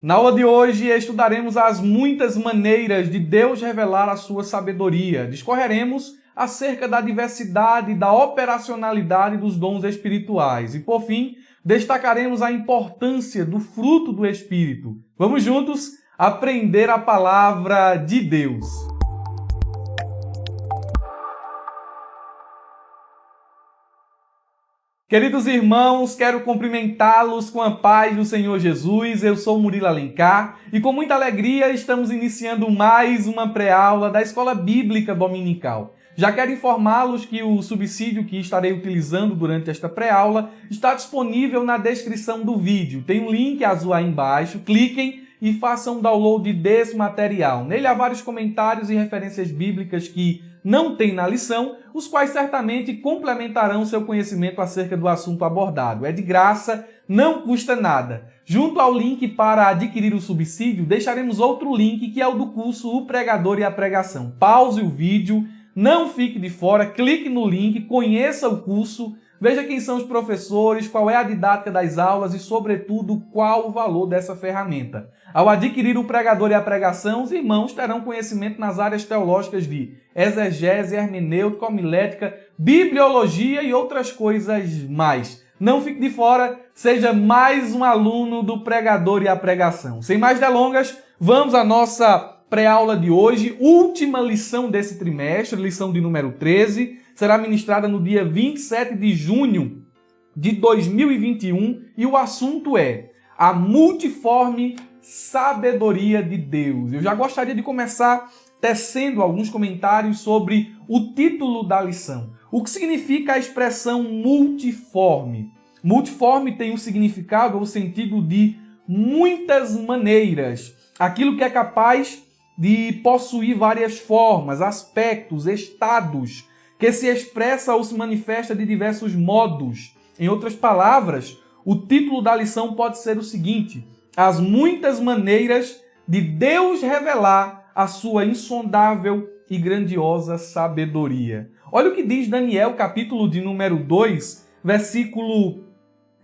Na aula de hoje estudaremos as muitas maneiras de Deus revelar a sua sabedoria. Discorreremos acerca da diversidade e da operacionalidade dos dons espirituais. E, por fim, destacaremos a importância do fruto do Espírito. Vamos juntos aprender a palavra de Deus. Queridos irmãos, quero cumprimentá-los com a paz do Senhor Jesus. Eu sou Murilo Alencar e com muita alegria estamos iniciando mais uma pré-aula da Escola Bíblica Dominical. Já quero informá-los que o subsídio que estarei utilizando durante esta pré-aula está disponível na descrição do vídeo. Tem um link azul aí embaixo, cliquem e façam download desse material. Nele há vários comentários e referências bíblicas que não tem na lição, os quais certamente complementarão seu conhecimento acerca do assunto abordado. É de graça, não custa nada. Junto ao link para adquirir o subsídio, deixaremos outro link que é o do curso O Pregador e a Pregação. Pause o vídeo, não fique de fora, clique no link, conheça o curso, veja quem são os professores, qual é a didática das aulas e, sobretudo, qual o valor dessa ferramenta. Ao adquirir o Pregador e a Pregação, os irmãos terão conhecimento nas áreas teológicas de exegese, hermenêutica, homilética, bibliologia e outras coisas mais. Não fique de fora, seja mais um aluno do Pregador e a Pregação. Sem mais delongas, vamos à nossa pré-aula de hoje, última lição desse trimestre, lição de número 13, será ministrada no dia 27 de junho de 2021 e o assunto é a multiforme sabedoria de Deus. Eu já gostaria de começar tecendo alguns comentários sobre o título da lição. O que significa a expressão multiforme? Multiforme tem o significado ou o sentido de muitas maneiras, aquilo que é capaz de possuir várias formas, aspectos, estados, que se expressa ou se manifesta de diversos modos. Em outras palavras, o título da lição pode ser o seguinte: as muitas maneiras de Deus revelar a sua insondável e grandiosa sabedoria. Olha o que diz Daniel, capítulo de número 2, versículo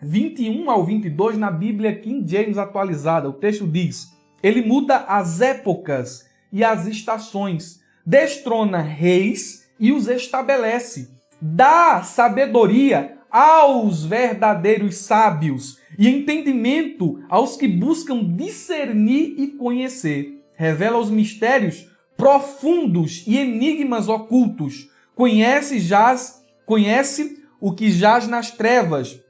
21 ao 22, na Bíblia King James atualizada. O texto diz: ele muda as épocas e as estações, destrona reis e os estabelece, dá sabedoria aos verdadeiros sábios e entendimento aos que buscam discernir e conhecer. Revela os mistérios profundos e enigmas ocultos. Conhece o que jaz nas trevas,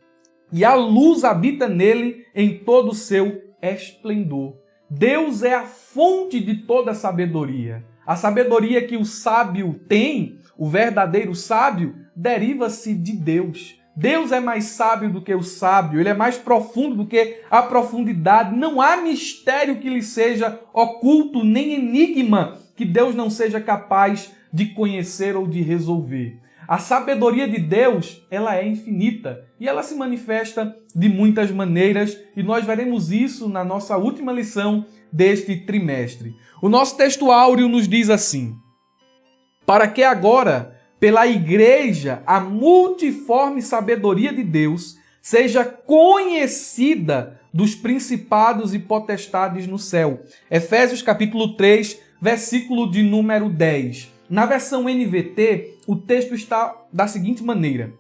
e a luz habita nele em todo o seu esplendor. Deus é a fonte de toda a sabedoria. A sabedoria que o sábio tem, o verdadeiro sábio, deriva-se de Deus. Deus é mais sábio do que o sábio, ele é mais profundo do que a profundidade. Não há mistério que lhe seja oculto, nem enigma que Deus não seja capaz de conhecer ou de resolver. A sabedoria de Deus, ela é infinita e ela se manifesta de muitas maneiras e nós veremos isso na nossa última lição deste trimestre. O nosso texto áureo nos diz assim: para que agora, pela igreja, a multiforme sabedoria de Deus seja conhecida dos principados e potestades no céu. Efésios capítulo 3, versículo de número 10. Na versão NVT, o texto está da seguinte maneira: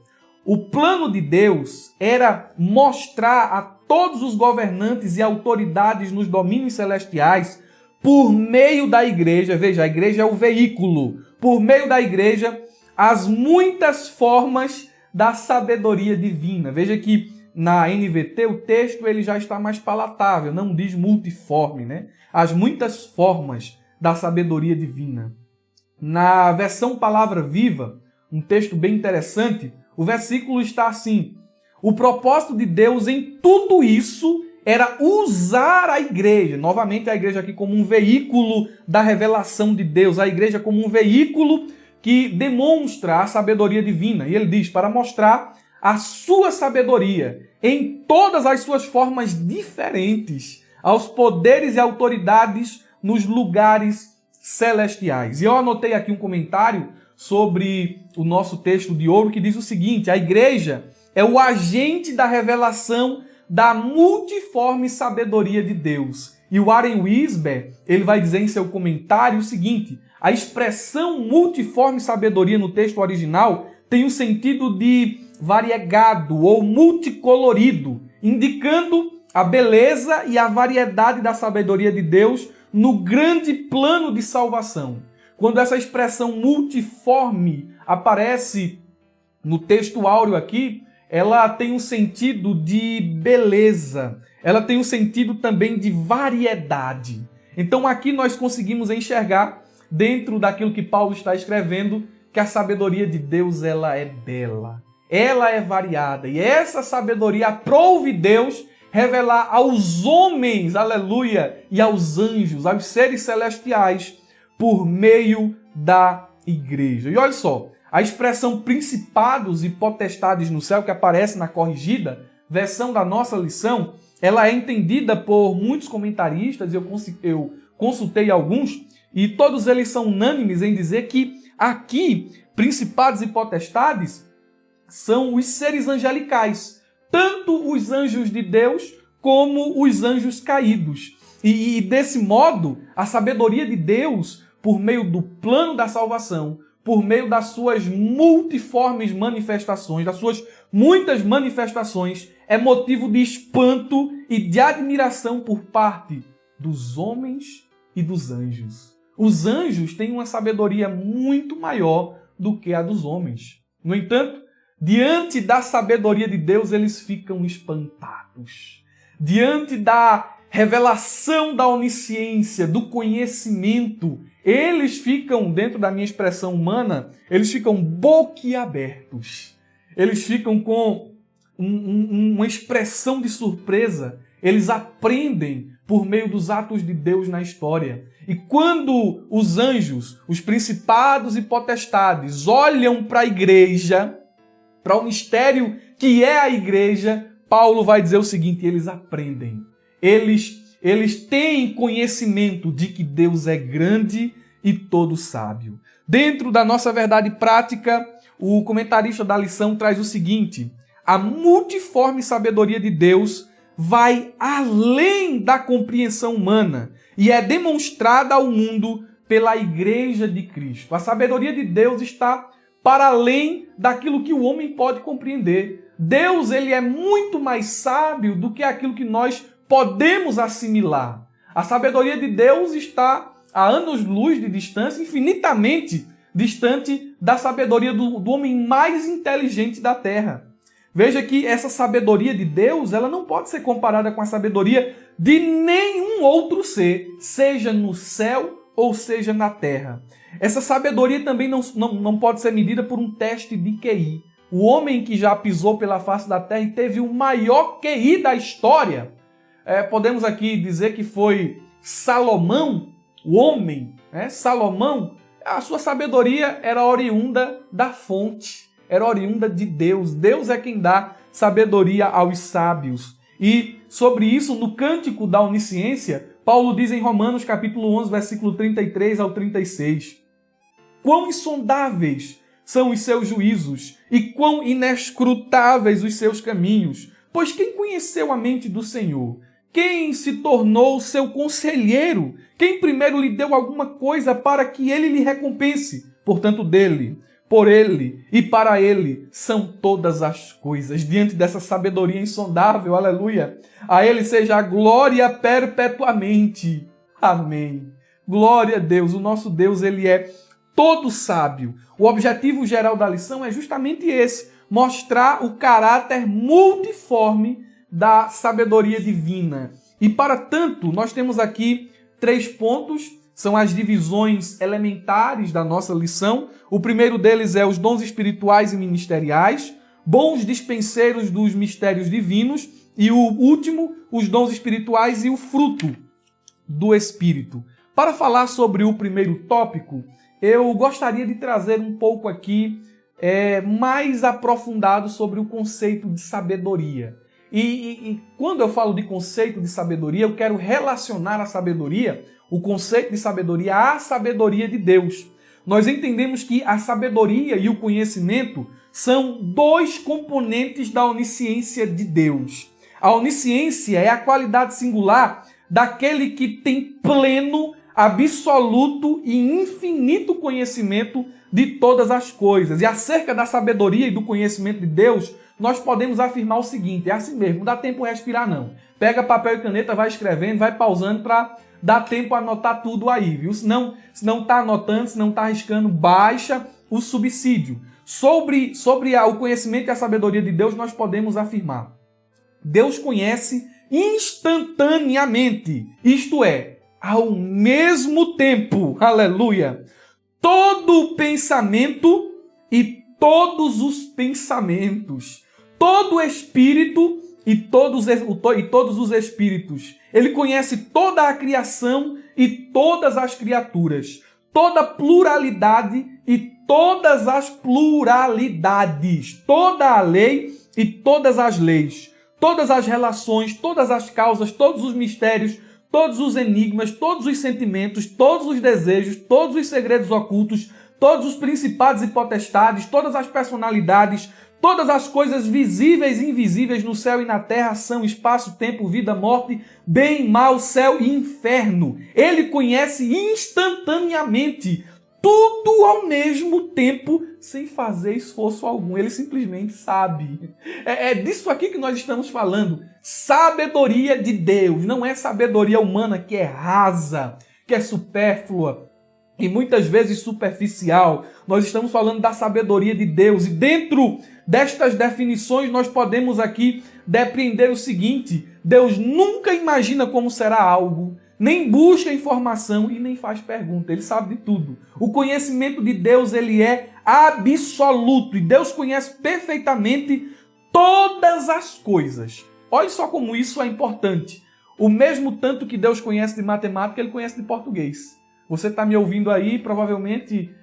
o plano de Deus era mostrar a todos os governantes e autoridades nos domínios celestiais, por meio da igreja, veja, a igreja é o veículo, por meio da igreja, as muitas formas da sabedoria divina. Veja que na NVT o texto ele já está mais palatável, não diz multiforme, né? As muitas formas da sabedoria divina. Na versão Palavra Viva, um texto bem interessante, o versículo está assim: o propósito de Deus em tudo isso era usar a igreja, novamente a igreja aqui como um veículo da revelação de Deus, a igreja como um veículo que demonstra a sabedoria divina. E ele diz, para mostrar a sua sabedoria em todas as suas formas diferentes, aos poderes e autoridades nos lugares celestiais. E eu anotei aqui um comentário sobre o nosso texto de ouro que diz o seguinte: a igreja é o agente da revelação da multiforme sabedoria de Deus. E o Warren Wiersbe, ele vai dizer em seu comentário o seguinte: a expressão multiforme sabedoria no texto original tem o sentido de variegado ou multicolorido, indicando a beleza e a variedade da sabedoria de Deus no grande plano de salvação. Quando essa expressão multiforme aparece no texto áureo aqui, ela tem um sentido de beleza, ela tem um sentido também de variedade. Então aqui nós conseguimos enxergar, dentro daquilo que Paulo está escrevendo, que a sabedoria de Deus ela é bela, ela é variada. E essa sabedoria aprove Deus revelar aos homens, aleluia, e aos anjos, aos seres celestiais, por meio da igreja. E olha só, a expressão principados e potestades no céu, que aparece na corrigida versão da nossa lição, ela é entendida por muitos comentaristas, eu consultei alguns, e todos eles são unânimes em dizer que aqui, principados e potestades são os seres angelicais, tanto os anjos de Deus como os anjos caídos. E desse modo, a sabedoria de Deus, por meio do plano da salvação, por meio das suas multiformes manifestações, das suas muitas manifestações, é motivo de espanto e de admiração por parte dos homens e dos anjos. Os anjos têm uma sabedoria muito maior do que a dos homens. No entanto, diante da sabedoria de Deus, eles ficam espantados. Diante da revelação da onisciência, do conhecimento, eles ficam, dentro da minha expressão humana, eles ficam boquiabertos. Eles ficam com uma expressão de surpresa. Eles aprendem por meio dos atos de Deus na história. E quando os anjos, os principados e potestades, olham para a igreja, para o mistério que é a igreja, Paulo vai dizer o seguinte: eles aprendem. Eles têm conhecimento de que Deus é grande e todo sábio. Dentro da nossa verdade prática, o comentarista da lição traz o seguinte: a multiforme sabedoria de Deus vai além da compreensão humana e é demonstrada ao mundo pela Igreja de Cristo. A sabedoria de Deus está para além daquilo que o homem pode compreender. Deus, ele é muito mais sábio do que aquilo que nós podemos assimilar. A sabedoria de Deus está a anos-luz de distância, infinitamente distante da sabedoria do homem mais inteligente da Terra. Veja que essa sabedoria de Deus, ela não pode ser comparada com a sabedoria de nenhum outro ser, seja no céu ou seja na terra. Essa sabedoria também não pode ser medida por um teste de QI. O homem que já pisou pela face da terra e teve o maior QI da história, podemos aqui dizer que foi Salomão, o homem, Salomão, a sua sabedoria era oriunda da fonte, era oriunda de Deus. Deus é quem dá sabedoria aos sábios. E sobre isso, no Cântico da Onisciência, Paulo diz em Romanos capítulo 11, versículo 33 ao 36: quão insondáveis são os seus juízos e quão inescrutáveis os seus caminhos. Pois quem conheceu a mente do Senhor? Quem se tornou seu conselheiro? Quem primeiro lhe deu alguma coisa para que ele lhe recompense? Portanto, dele, por ele e para ele são todas as coisas. Diante dessa sabedoria insondável, aleluia, a ele seja a glória perpetuamente. Amém. Glória a Deus. O nosso Deus, ele é todo sábio. O objetivo geral da lição é justamente esse: mostrar o caráter multiforme da sabedoria divina. E para tanto, nós temos aqui 3 pontos, são as divisões elementares da nossa lição. O primeiro deles é os dons espirituais e ministeriais, bons dispenseiros dos mistérios divinos, e o último, os dons espirituais e o fruto do Espírito. Para falar sobre o primeiro tópico, eu gostaria de trazer um pouco aqui mais aprofundado sobre o conceito de sabedoria. E quando eu falo de conceito de sabedoria, eu quero relacionar a sabedoria, o conceito de sabedoria, à sabedoria de Deus. Nós entendemos que a sabedoria e o conhecimento são 2 componentes da onisciência de Deus. A onisciência é a qualidade singular daquele que tem pleno, absoluto e infinito conhecimento de todas as coisas. E acerca da sabedoria e do conhecimento de Deus, nós podemos afirmar o seguinte, é assim mesmo, não dá tempo de respirar não. Pega papel e caneta, vai escrevendo, vai pausando para dar tempo a anotar tudo aí, viu? Se não está anotando, se não está arriscando, baixa o subsídio. Sobre o conhecimento e a sabedoria de Deus, nós podemos afirmar. Deus conhece instantaneamente, isto é, ao mesmo tempo, aleluia, todo o pensamento e todos os pensamentos, todo o espírito e todos os espíritos. Ele conhece toda a criação e todas as criaturas, toda a pluralidade e todas as pluralidades, toda a lei e todas as leis, todas as relações, todas as causas, todos os mistérios, todos os enigmas, todos os sentimentos, todos os desejos, todos os segredos ocultos, todos os principados e potestades, todas as personalidades, todas as coisas visíveis e invisíveis no céu e na terra, ação, espaço, tempo, vida, morte, bem, mal, céu e inferno. Ele conhece instantaneamente tudo ao mesmo tempo, sem fazer esforço algum. Ele simplesmente sabe. É disso aqui que nós estamos falando. Sabedoria de Deus. Não é sabedoria humana que é rasa, que é supérflua e muitas vezes superficial. Nós estamos falando da sabedoria de Deus. E dentro destas definições nós podemos aqui depreender o seguinte: Deus nunca imagina como será algo, nem busca informação e nem faz pergunta. Ele sabe de tudo. O conhecimento de Deus, ele é absoluto. E Deus conhece perfeitamente todas as coisas. Olha só como isso é importante. O mesmo tanto que Deus conhece de matemática, ele conhece de português. Você está me ouvindo aí, provavelmente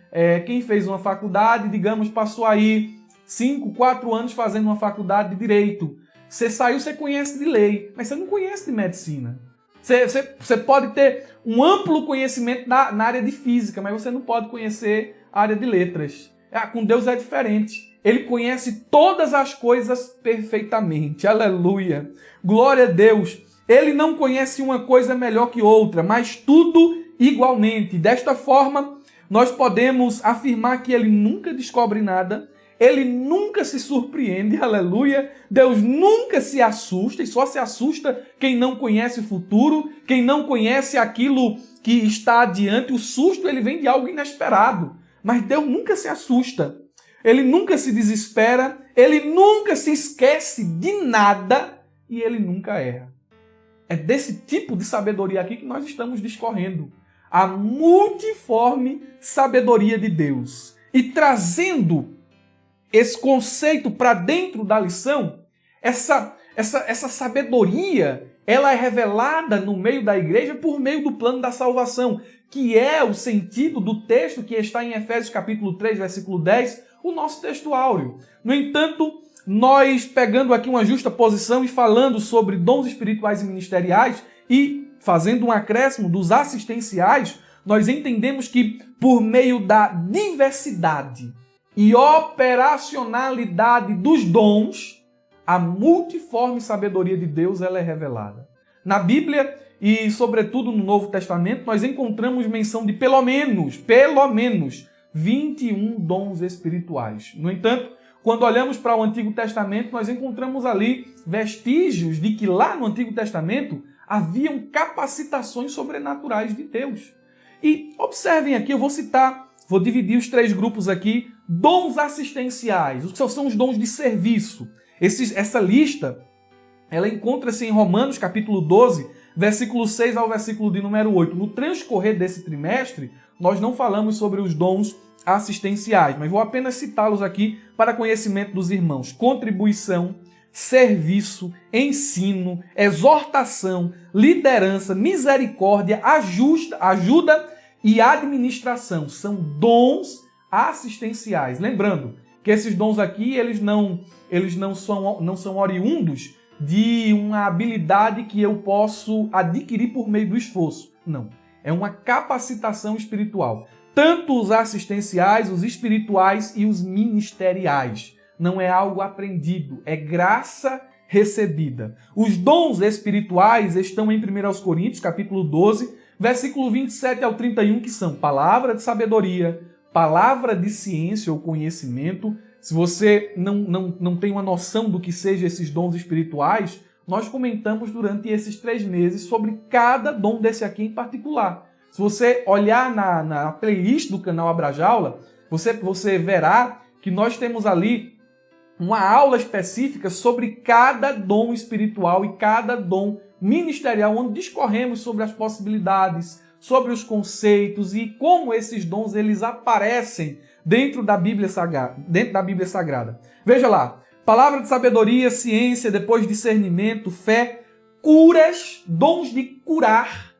quem fez uma faculdade, digamos, passou aí 5, 4 anos fazendo uma faculdade de Direito. Você saiu, você conhece de lei, mas você não conhece de medicina. Você pode ter um amplo conhecimento na área de física, mas você não pode conhecer a área de letras. Com Deus é diferente. Ele conhece todas as coisas perfeitamente. Aleluia. Glória a Deus. Ele não conhece uma coisa melhor que outra, mas tudo igualmente. Desta forma, nós podemos afirmar que ele nunca descobre nada, ele nunca se surpreende, aleluia. Deus nunca se assusta, e só se assusta quem não conhece o futuro, quem não conhece aquilo que está adiante. O susto, ele vem de algo inesperado. Mas Deus nunca se assusta, ele nunca se desespera, ele nunca se esquece de nada e ele nunca erra. É desse tipo de sabedoria aqui que nós estamos discorrendo. A multiforme sabedoria de Deus. E trazendo esse conceito para dentro da lição, essa sabedoria, ela é revelada no meio da igreja por meio do plano da salvação, que é o sentido do texto que está em Efésios capítulo 3, versículo 10, o nosso texto áureo. No entanto, nós pegando aqui uma justa posição e falando sobre dons espirituais e ministeriais e fazendo um acréscimo dos assistenciais, nós entendemos que por meio da diversidade e operacionalidade dos dons, a multiforme sabedoria de Deus ela é revelada. Na Bíblia e, sobretudo, no Novo Testamento, nós encontramos menção de pelo menos 21 dons espirituais. No entanto, quando olhamos para o Antigo Testamento, nós encontramos ali vestígios de que lá no Antigo Testamento haviam capacitações sobrenaturais de Deus. E observem aqui, eu vou dividir os 3 grupos aqui, dons assistenciais, os que são os dons de serviço. Essa lista, ela encontra-se em Romanos, capítulo 12, versículo 6 ao versículo de número 8. No transcorrer desse trimestre, nós não falamos sobre os dons assistenciais, mas vou apenas citá-los aqui para conhecimento dos irmãos. Contribuição, serviço, ensino, exortação, liderança, misericórdia, ajuda e administração. São dons assistenciais. Lembrando que esses dons aqui, eles não são oriundos de uma habilidade que eu posso adquirir por meio do esforço. Não. É uma capacitação espiritual. Tanto os assistenciais, os espirituais e os ministeriais. Não é algo aprendido. É graça recebida. Os dons espirituais estão em 1 Coríntios, capítulo 12, versículo 27 ao 31, que são palavra de sabedoria, palavra de ciência ou conhecimento. Se você não tem uma noção do que sejam esses dons espirituais, nós comentamos durante esses 3 meses sobre cada dom desse aqui em particular. Se você olhar na playlist do canal Abrajaula, você verá que nós temos ali uma aula específica sobre cada dom espiritual e cada dom ministerial, onde discorremos sobre as possibilidades, sobre os conceitos e como esses dons eles aparecem dentro da Bíblia Sagrada. Veja lá, palavra de sabedoria, ciência, depois discernimento, fé, curas, dons de curar,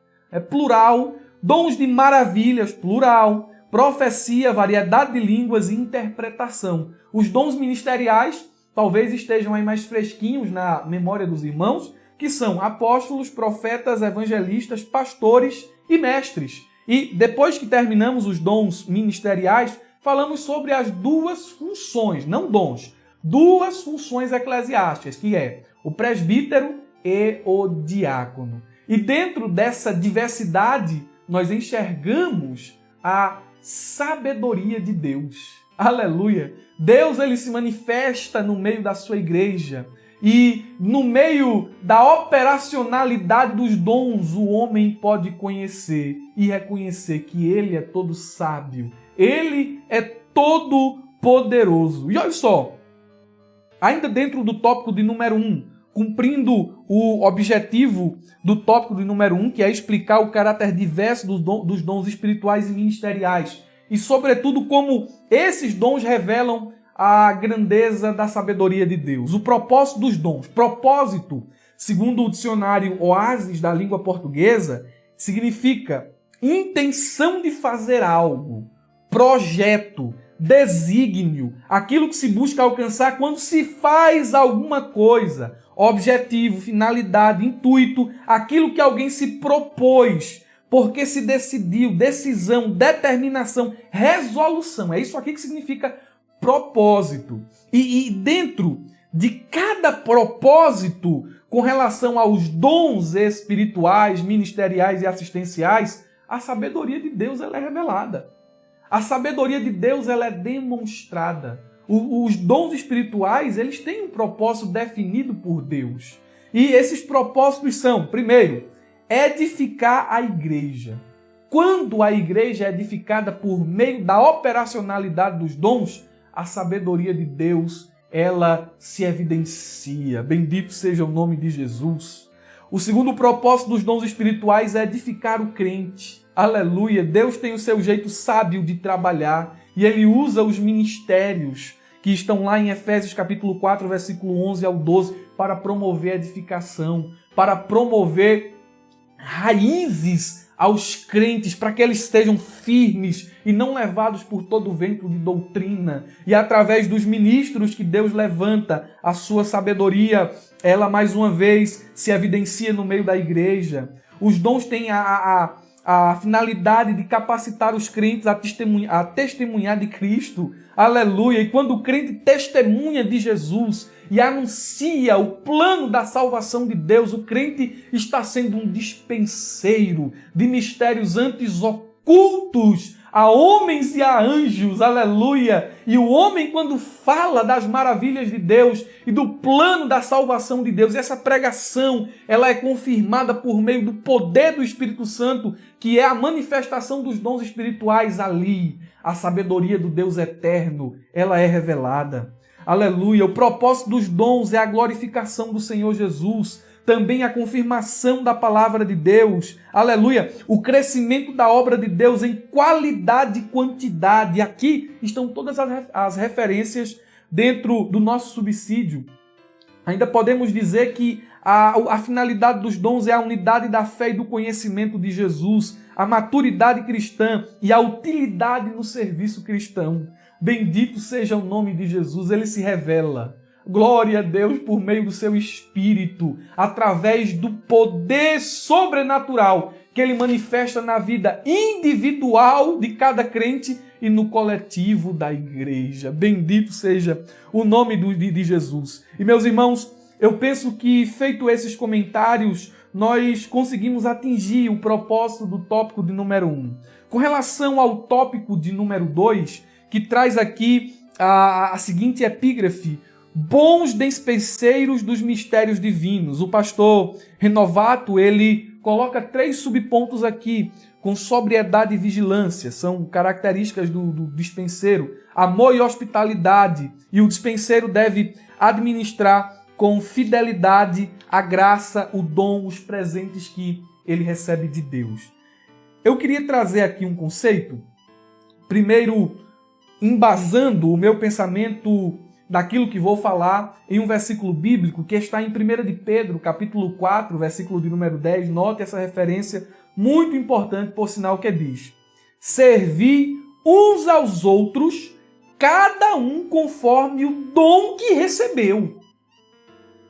plural, dons de maravilhas, plural, profecia, variedade de línguas e interpretação. Os dons ministeriais talvez estejam aí mais fresquinhos na memória dos irmãos, que são apóstolos, profetas, evangelistas, pastores e mestres. E depois que terminamos os dons ministeriais, falamos sobre as 2 funções, não dons, 2 funções eclesiásticas, que é o presbítero e o diácono. E dentro dessa diversidade, nós enxergamos a sabedoria de Deus. Aleluia! Deus ele se manifesta no meio da sua igreja e no meio da operacionalidade dos dons o homem pode conhecer e reconhecer que ele é todo sábio, ele é todo poderoso. E olha só, ainda dentro do tópico de número 1, cumprindo o objetivo do tópico de número 1, que é explicar o caráter diverso dos dons espirituais e ministeriais. E, sobretudo, como esses dons revelam a grandeza da sabedoria de Deus. O propósito dos dons. Propósito, segundo o dicionário Oasis da língua portuguesa, significa intenção de fazer algo, projeto, desígnio, aquilo que se busca alcançar quando se faz alguma coisa, objetivo, finalidade, intuito, aquilo que alguém se propôs, porque se decidiu, decisão, determinação, resolução. É isso aqui que significa propósito. E dentro de cada propósito, com relação aos dons espirituais, ministeriais e assistenciais, a sabedoria de Deus ela é revelada. A sabedoria de Deus ela é demonstrada. Os dons espirituais eles têm um propósito definido por Deus. E esses propósitos são, primeiro, edificar a igreja. Quando a igreja é edificada por meio da operacionalidade dos dons, a sabedoria de Deus, ela se evidencia. Bendito seja o nome de Jesus. O segundo propósito dos dons espirituais é edificar o crente. Aleluia! Deus tem o seu jeito sábio de trabalhar e Ele usa os ministérios que estão lá em Efésios capítulo 4, versículo 11 ao 12, para promover edificação, para promover raízes aos crentes, para que eles estejam firmes e não levados por todo o vento de doutrina. E através dos ministros que Deus levanta, a sua sabedoria, ela mais uma vez se evidencia no meio da igreja. Os dons têm a finalidade de capacitar os crentes a testemunhar de Cristo. Aleluia! E quando o crente testemunha de Jesus e anuncia o plano da salvação de Deus, o crente está sendo um dispenseiro de mistérios antes ocultos a homens e a anjos, aleluia! E o homem, quando fala das maravilhas de Deus e do plano da salvação de Deus, essa pregação, ela é confirmada por meio do poder do Espírito Santo, que é a manifestação dos dons espirituais ali. A sabedoria do Deus eterno, ela é revelada. Aleluia! O propósito dos dons é a glorificação do Senhor Jesus, também a confirmação da palavra de Deus, aleluia, o crescimento da obra de Deus em qualidade e quantidade. Aqui estão todas as referências dentro do nosso subsídio. Ainda podemos dizer que a finalidade dos dons é a unidade da fé e do conhecimento de Jesus, a maturidade cristã e a utilidade no serviço cristão. Bendito seja o nome de Jesus, ele se revela. Glória a Deus por meio do seu Espírito, através do poder sobrenatural que ele manifesta na vida individual de cada crente e no coletivo da igreja. Bendito seja o nome de Jesus. E meus irmãos, eu penso que, feito esses comentários, nós conseguimos atingir o propósito do tópico de número 1. Com relação ao tópico de número 2, que traz aqui a seguinte epígrafe: bons despenseiros dos mistérios divinos. O pastor Renovato, ele coloca 3 subpontos aqui, com sobriedade e vigilância. São características do dispenseiro. Amor e hospitalidade. E o dispenseiro deve administrar com fidelidade a graça, o dom, os presentes que ele recebe de Deus. Eu queria trazer aqui um conceito, primeiro embasando o meu pensamento daquilo que vou falar em um versículo bíblico que está em 1 de Pedro, capítulo 4, versículo de número 10. Note essa referência muito importante, por sinal, que diz: servi uns aos outros, cada um conforme o dom que recebeu.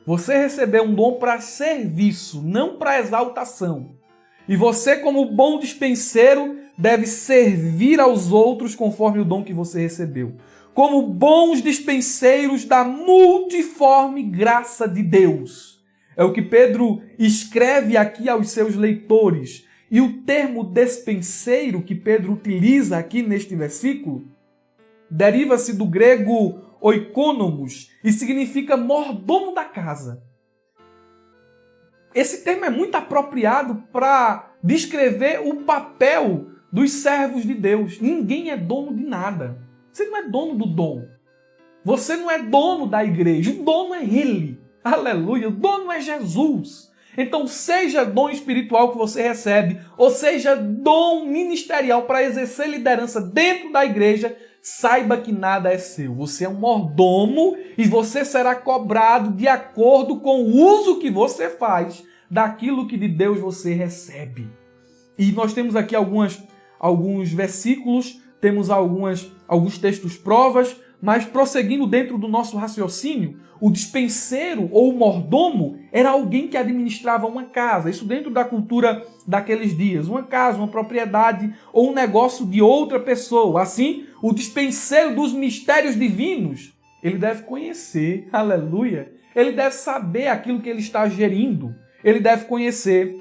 Você recebeu um dom para serviço, não para exaltação. E você, como bom dispenseiro, deve servir aos outros conforme o dom que você recebeu. Como bons dispenseiros da multiforme graça de Deus. É o que Pedro escreve aqui aos seus leitores. E o termo despenseiro que Pedro utiliza aqui neste versículo deriva-se do grego oikonomos e significa mordomo da casa. Esse termo é muito apropriado para descrever o papel dos servos de Deus. Ninguém é dono de nada. Você não é dono do dom. Você não é dono da igreja. O dono é Ele. Aleluia. O dono é Jesus. Então, seja dom espiritual que você recebe, ou seja dom ministerial para exercer liderança dentro da igreja, saiba que nada é seu. Você é um mordomo e você será cobrado de acordo com o uso que você faz daquilo que de Deus você recebe. E nós temos aqui alguns versículos, temos alguns textos provas, mas prosseguindo dentro do nosso raciocínio, o dispenseiro ou o mordomo era alguém que administrava uma casa. Isso dentro da cultura daqueles dias. Uma casa, uma propriedade ou um negócio de outra pessoa. Assim, o dispenseiro dos mistérios divinos, ele deve conhecer, aleluia, ele deve saber aquilo que ele está gerindo. Ele deve conhecer,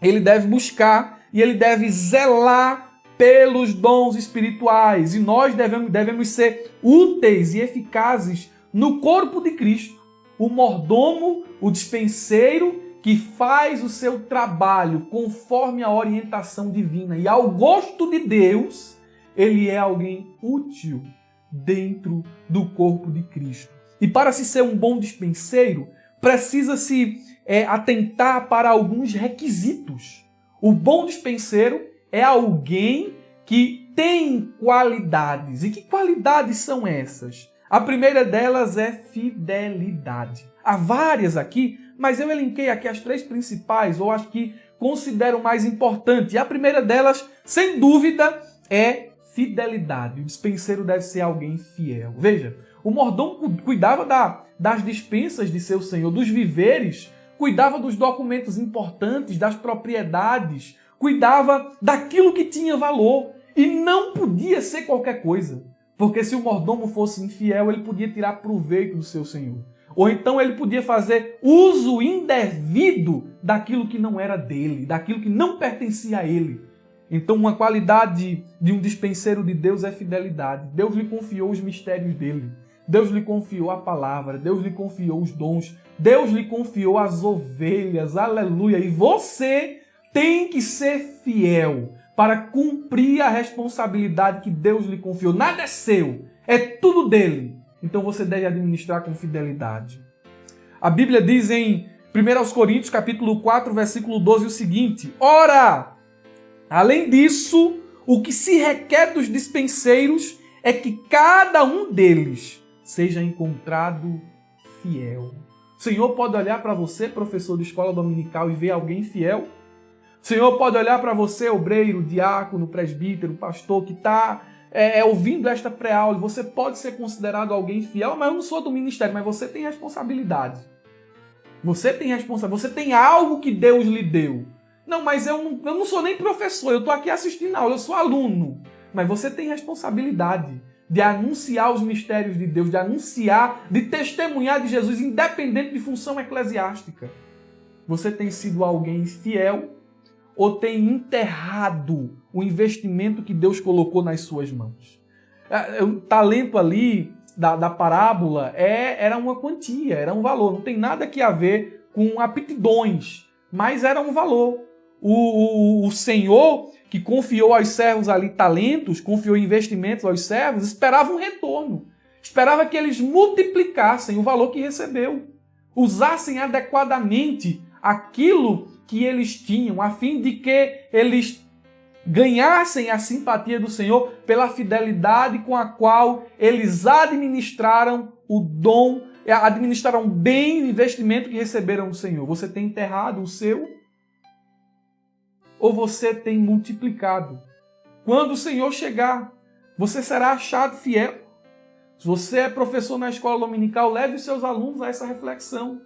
ele deve buscar e ele deve zelar pelos dons espirituais. E nós devemos ser úteis e eficazes no corpo de Cristo. O mordomo, o dispenseiro que faz o seu trabalho conforme a orientação divina e ao gosto de Deus, ele é alguém útil dentro do corpo de Cristo. E para se ser um bom dispenseiro, precisa-se atentar para alguns requisitos. O bom dispenseiro é alguém que tem qualidades. E que qualidades são essas? A primeira delas é fidelidade. Há várias aqui, mas eu elenquei aqui as 3 principais, ou as que considero mais importantes. E a primeira delas, sem dúvida, é fidelidade. O dispenseiro deve ser alguém fiel. Veja, o mordomo cuidava das dispensas de seu senhor, dos viveres, cuidava dos documentos importantes, das propriedades, cuidava daquilo que tinha valor. E não podia ser qualquer coisa. Porque se o mordomo fosse infiel, ele podia tirar proveito do seu senhor. Ou então ele podia fazer uso indevido daquilo que não era dele, daquilo que não pertencia a ele. Então uma qualidade de um dispenseiro de Deus é fidelidade. Deus lhe confiou os mistérios dele. Deus lhe confiou a palavra. Deus lhe confiou os dons. Deus lhe confiou as ovelhas. Aleluia. E você tem que ser fiel para cumprir a responsabilidade que Deus lhe confiou. Nada é seu, é tudo dele. Então você deve administrar com fidelidade. A Bíblia diz em 1 Coríntios, capítulo 4, versículo 12, o seguinte: ora, além disso, o que se requer dos dispenseiros é que cada um deles seja encontrado fiel. O Senhor pode olhar para você, professor de escola dominical, e ver alguém fiel? O Senhor pode olhar para você, obreiro, diácono, presbítero, pastor, que está ouvindo esta pré-aula. Você pode ser considerado alguém fiel, mas eu não sou do ministério, mas você tem responsabilidade. Você tem responsabilidade. Você tem algo que Deus lhe deu. Não, mas eu não sou nem professor, eu estou aqui assistindo a aula, eu sou aluno. Mas você tem responsabilidade. de anunciar os mistérios de Deus, de anunciar, de testemunhar de Jesus, independente de função eclesiástica. Você tem sido alguém fiel ou tem enterrado o investimento que Deus colocou nas suas mãos? O talento ali da parábola era uma quantia, era um valor. Não tem nada que a ver com aptidões, mas era um valor. O Senhor, que confiou aos servos ali talentos, confiou investimentos aos servos, esperava um retorno. Esperava que eles multiplicassem o valor que recebeu. Usassem adequadamente aquilo que eles tinham, a fim de que eles ganhassem a simpatia do Senhor pela fidelidade com a qual eles administraram o dom, administraram bem o investimento que receberam do Senhor. Você tem enterrado o seu? Ou você tem multiplicado? Quando o Senhor chegar, você será achado fiel. Se você é professor na escola dominical, leve os seus alunos a essa reflexão.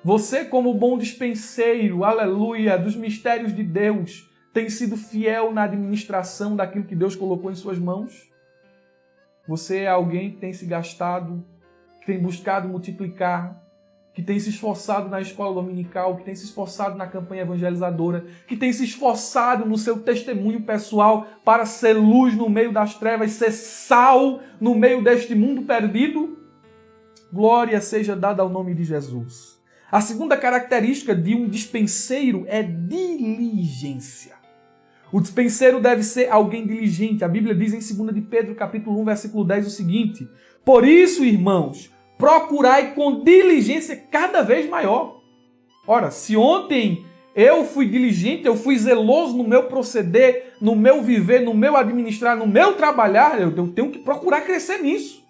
Você, como bom dispenseiro, aleluia, dos mistérios de Deus, tem sido fiel na administração daquilo que Deus colocou em suas mãos? Você é alguém que tem se gastado, que tem buscado multiplicar, que tem se esforçado na escola dominical, que tem se esforçado na campanha evangelizadora, que tem se esforçado no seu testemunho pessoal para ser luz no meio das trevas, ser sal no meio deste mundo perdido? Glória seja dada ao nome de Jesus. A segunda característica de um dispenseiro é diligência. O dispenseiro deve ser alguém diligente. A Bíblia diz em 2 de Pedro, capítulo 1, versículo 10, o seguinte: por isso, irmãos, procurai com diligência cada vez maior. Ora, se ontem eu fui diligente, eu fui zeloso no meu proceder, no meu viver, no meu administrar, no meu trabalhar, eu tenho que procurar crescer nisso.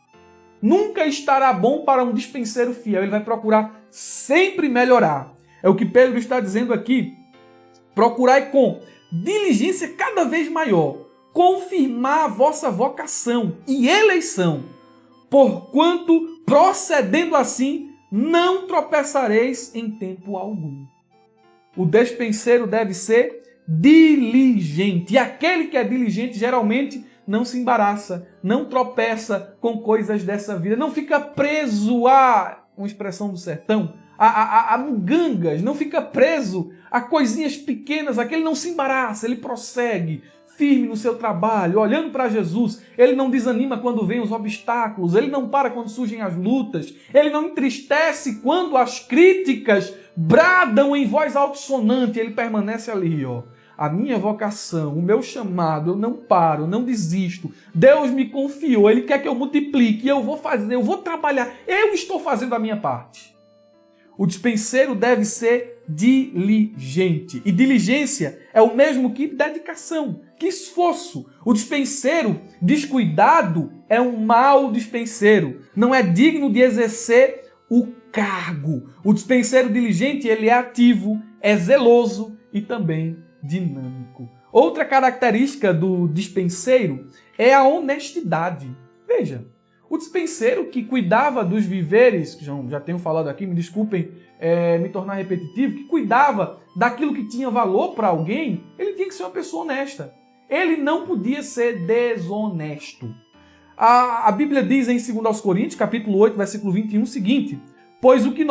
Nunca estará bom para um dispenseiro fiel, ele vai procurar sempre melhorar. É o que Pedro está dizendo aqui. Procurai com diligência cada vez maior confirmar a vossa vocação e eleição, porquanto, procedendo assim, não tropeçareis em tempo algum. O despenseiro deve ser diligente. E aquele que é diligente, geralmente, não se embaraça, não tropeça com coisas dessa vida, não fica preso a, uma expressão do sertão, a mugangas, não fica preso a coisinhas pequenas, aquele não se embaraça, ele prossegue, firme no seu trabalho, olhando para Jesus. Ele não desanima quando vêm os obstáculos, ele não para quando surgem as lutas, ele não entristece quando as críticas bradam em voz altissonante, ele permanece ali, ó. A minha vocação, o meu chamado, eu não paro, não desisto. Deus me confiou, Ele quer que eu multiplique, eu vou fazer, eu vou trabalhar, eu estou fazendo a minha parte. O dispenseiro deve ser diligente. E diligência é o mesmo que dedicação, que esforço. O dispenseiro descuidado é um mau dispenseiro. Não é digno de exercer o cargo. O dispenseiro diligente, ele é ativo, é zeloso e também dinâmico. Outra característica do dispenseiro é a honestidade. Veja, o dispenseiro que cuidava dos viveres, que já tenho falado aqui, me desculpem me tornar repetitivo, que cuidava daquilo que tinha valor para alguém, ele tinha que ser uma pessoa honesta. Ele não podia ser desonesto. A Bíblia diz em 2 Coríntios, capítulo 8, versículo 21, o seguinte: Pois o que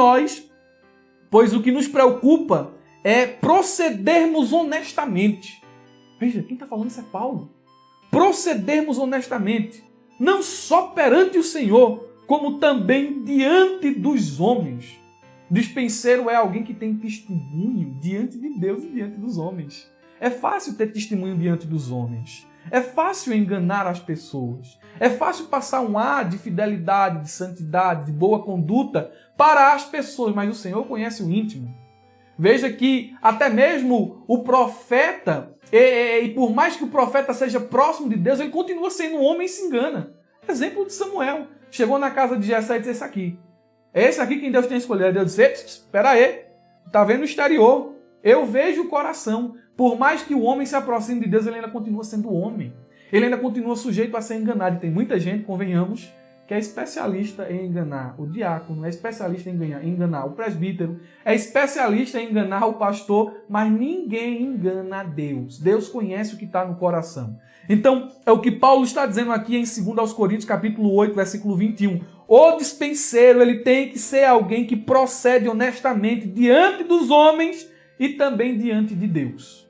nos preocupa é procedermos honestamente. Veja, quem está falando isso é Paulo. Procedermos honestamente, não só perante o Senhor, como também diante dos homens. Dispenseiro é alguém que tem testemunho diante de Deus e diante dos homens. É fácil ter testemunho diante dos homens. É fácil enganar as pessoas. É fácil passar um ar de fidelidade, de santidade, de boa conduta para as pessoas, mas o Senhor conhece o íntimo. Veja que até mesmo o profeta, e por mais que o profeta seja próximo de Deus, ele continua sendo um homem e se engana. Exemplo de Samuel. Chegou na casa de Jessé e disse: esse aqui quem Deus tem escolhido. Deus disse: espera aí, está vendo o exterior, eu vejo o coração. Por mais que o homem se aproxime de Deus, ele ainda continua sendo homem. Ele ainda continua sujeito a ser enganado. E tem muita gente, convenhamos, que é especialista em enganar o diácono, é especialista em enganar o presbítero, é especialista em enganar o pastor, mas ninguém engana a Deus. Deus conhece o que está no coração. Então, é o que Paulo está dizendo aqui em 2 Coríntios, capítulo 8, versículo 21. O dispenseiro, ele tem que ser alguém que procede honestamente diante dos homens e também diante de Deus.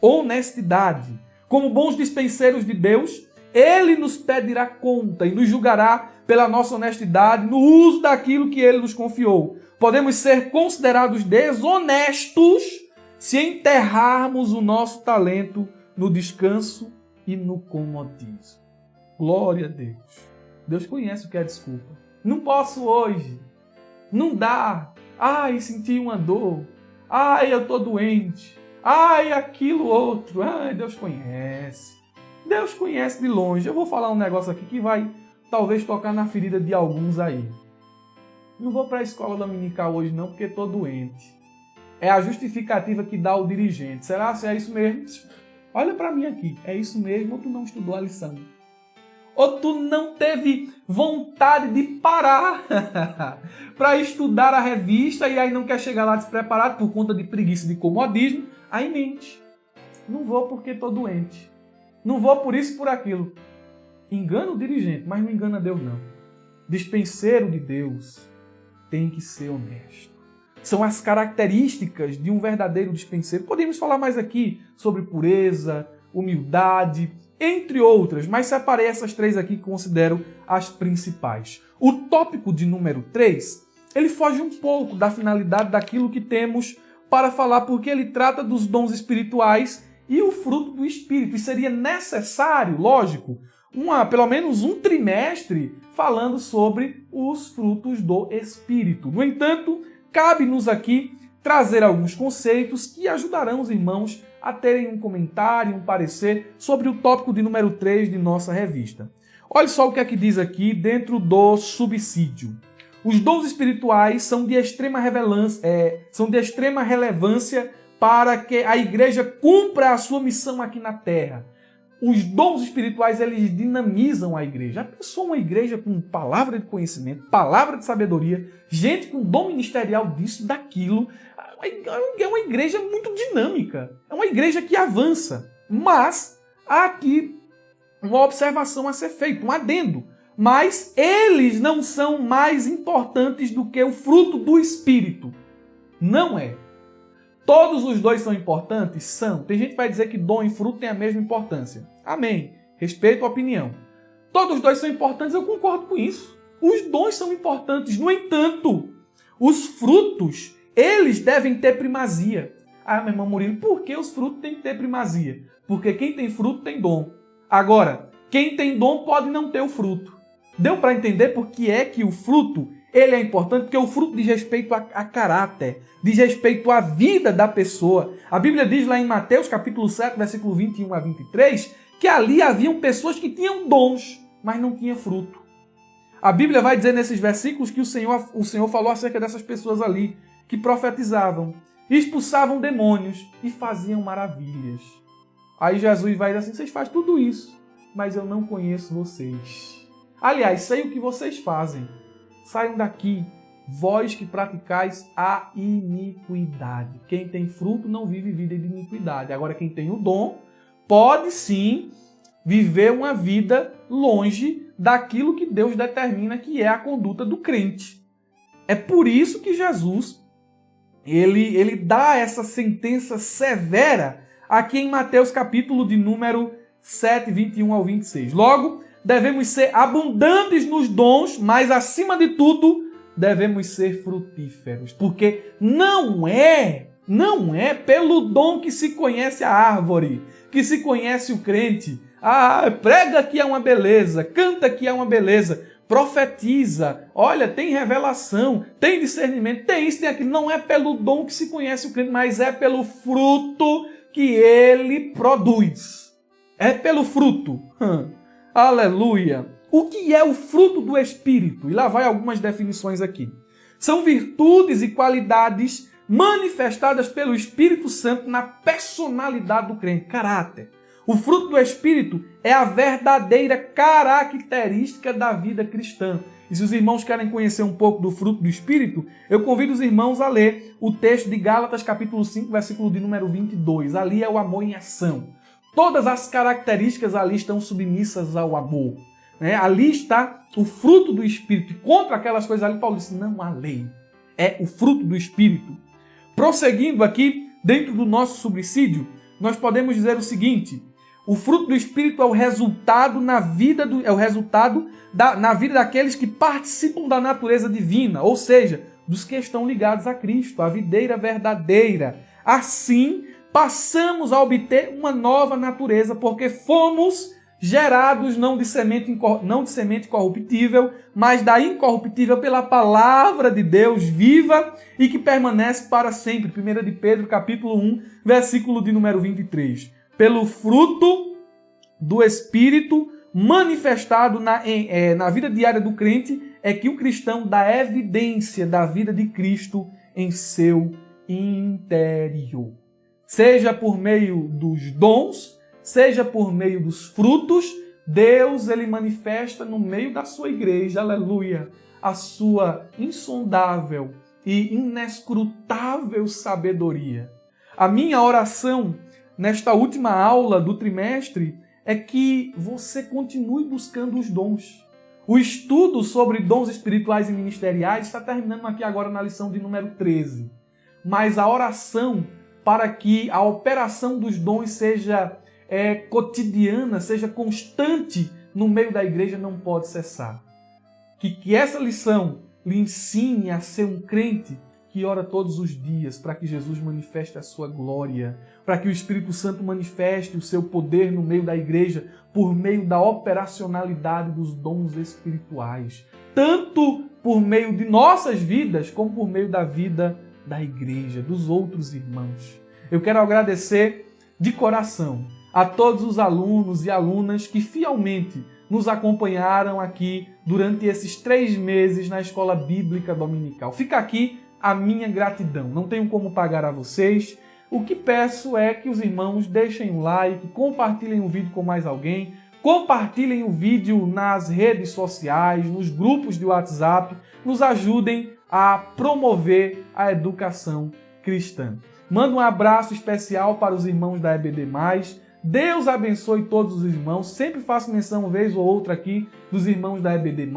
Honestidade. Como bons dispenseiros de Deus, ele nos pedirá conta e nos julgará pela nossa honestidade no uso daquilo que ele nos confiou. Podemos ser considerados desonestos se enterrarmos o nosso talento no descanso e no comodismo. Glória a Deus. Deus conhece o que é desculpa. Não posso hoje. Não dá. Ai, senti uma dor. Ai, eu estou doente. Ai, aquilo outro. Ai, Deus conhece. Deus conhece de longe. Eu vou falar um negócio aqui que vai talvez tocar na ferida de alguns aí. Não vou para a escola dominical hoje não, porque estou doente. É a justificativa que dá o dirigente. Será se é isso mesmo? Olha para mim aqui. É isso mesmo ou tu não estudou a lição? Ou tu não teve vontade de parar para estudar a revista e aí não quer chegar lá despreparado por conta de preguiça, de comodismo? Aí mente. Não vou porque estou doente. Não vou por isso e por aquilo. Engana o dirigente, mas não engana Deus não. Dispenseiro de Deus tem que ser honesto. São as características de um verdadeiro dispenseiro. Podemos falar mais aqui sobre pureza, humildade, entre outras, mas separei essas 3 aqui que considero as principais. O tópico de número 3, ele foge um pouco da finalidade daquilo que temos para falar, porque ele trata dos dons espirituais e o fruto do Espírito. E seria necessário, lógico, pelo menos um trimestre falando sobre os frutos do Espírito. No entanto, cabe-nos aqui trazer alguns conceitos que ajudarão os irmãos a terem um comentário, um parecer sobre o tópico de número 3 de nossa revista. Olha só o que é que diz aqui dentro do subsídio. Os dons espirituais são de extrema relevância para que a igreja cumpra a sua missão aqui na terra. Os dons espirituais, eles dinamizam a igreja. Já pensou uma igreja com palavra de conhecimento, palavra de sabedoria, gente com dom ministerial disso, daquilo? É uma igreja muito dinâmica. É uma igreja que avança. Mas há aqui uma observação a ser feita, um adendo. Mas eles não são mais importantes do que o fruto do Espírito. Não é. Todos os dois são importantes? São. Tem gente que vai dizer que dom e fruto têm a mesma importância. Amém. Respeito a opinião. Todos os dois são importantes, eu concordo com isso. Os dons são importantes. No entanto, os frutos, eles devem ter primazia. Ah, meu irmão Murilo, por que os frutos têm que ter primazia? Porque quem tem fruto tem dom. Agora, quem tem dom pode não ter o fruto. Deu para entender por que é que o fruto ele é importante? Porque o fruto diz respeito a caráter, diz respeito à vida da pessoa. A Bíblia diz lá em Mateus, capítulo 7, versículo 21 a 23, que ali haviam pessoas que tinham dons, mas não tinham fruto. A Bíblia vai dizer nesses versículos que o Senhor falou acerca dessas pessoas ali, que profetizavam, expulsavam demônios e faziam maravilhas. Aí Jesus vai dizer assim, vocês fazem tudo isso, mas eu não conheço vocês. Aliás, sei o que vocês fazem. Saiam daqui, vós que praticais a iniquidade. Quem tem fruto não vive vida de iniquidade. Agora, quem tem o dom, pode sim viver uma vida longe daquilo que Deus determina que é a conduta do crente. É por isso que Jesus, ele dá essa sentença severa aqui em Mateus capítulo de número 7, 21 ao 26. Logo, devemos ser abundantes nos dons, mas acima de tudo, devemos ser frutíferos. Porque não é pelo dom que se conhece a árvore, que se conhece o crente. Ah, prega que é uma beleza, canta que é uma beleza, profetiza, olha, tem revelação, tem discernimento, tem isso, tem aquilo. Não é pelo dom que se conhece o crente, mas é pelo fruto que ele produz. É pelo fruto. Aleluia! O que é o fruto do Espírito? E lá vai algumas definições aqui. São virtudes e qualidades manifestadas pelo Espírito Santo na personalidade do crente, caráter. O fruto do Espírito é a verdadeira característica da vida cristã. E se os irmãos querem conhecer um pouco do fruto do Espírito, eu convido os irmãos a ler o texto de Gálatas, capítulo 5, versículo de número 22. Ali é o amor em ação. Todas as características ali estão submissas ao amor. Ali está o fruto do Espírito. E contra aquelas coisas ali, Paulo disse, não há lei. É o fruto do Espírito. Prosseguindo aqui, dentro do nosso subsídio, nós podemos dizer o seguinte: o fruto do Espírito é o resultado na vida daqueles que participam da natureza divina, ou seja, dos que estão ligados a Cristo, a videira verdadeira. Assim, passamos a obter uma nova natureza, porque fomos gerados não de semente corruptível, mas da incorruptível pela palavra de Deus viva e que permanece para sempre. 1 de Pedro, capítulo 1, versículo de número 23. Pelo fruto do Espírito manifestado na vida diária do crente, é que o cristão dá evidência da vida de Cristo em seu interior. Seja por meio dos dons, seja por meio dos frutos, Deus ele manifesta no meio da sua igreja, aleluia, a sua insondável e inescrutável sabedoria. A minha oração nesta última aula do trimestre é que você continue buscando os dons. O estudo sobre dons espirituais e ministeriais está terminando aqui agora na lição de número 13. Mas a oração para que a operação dos dons seja cotidiana, seja constante no meio da igreja não pode cessar. Que essa lição lhe ensine a ser um crente que ora todos os dias para que Jesus manifeste a sua glória, para que o Espírito Santo manifeste o seu poder no meio da igreja por meio da operacionalidade dos dons espirituais, tanto por meio de nossas vidas, como por meio da vida da igreja, dos outros irmãos. Eu quero agradecer de coração a todos os alunos e alunas que fielmente nos acompanharam aqui durante esses 3 meses na Escola Bíblica Dominical. Fica aqui a minha gratidão. Não tenho como pagar a vocês. O que peço é que os irmãos deixem um like, compartilhem o vídeo com mais alguém, compartilhem o vídeo nas redes sociais, nos grupos de WhatsApp, nos ajudem a promover a educação cristã. Mando um abraço especial para os irmãos da EBD+. Deus abençoe todos os irmãos. Sempre faço menção, uma vez ou outra aqui, dos irmãos da EBD+,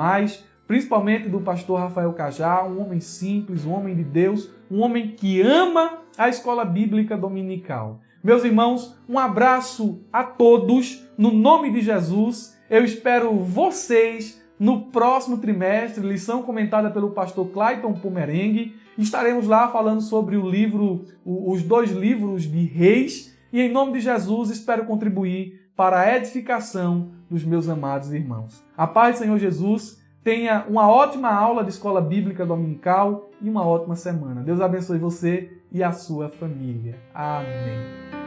principalmente do pastor Rafael Cajá, um homem simples, um homem de Deus, um homem que ama a Escola Bíblica Dominical. Meus irmãos, um abraço a todos, no nome de Jesus. Eu espero vocês no próximo trimestre, lição comentada pelo pastor Clayton Pomerengue. Estaremos lá falando sobre os 2 livros de Reis. E em nome de Jesus, espero contribuir para a edificação dos meus amados irmãos. A paz do Senhor Jesus. Tenha uma ótima aula de Escola Bíblica Dominical e uma ótima semana. Deus abençoe você e a sua família. Amém.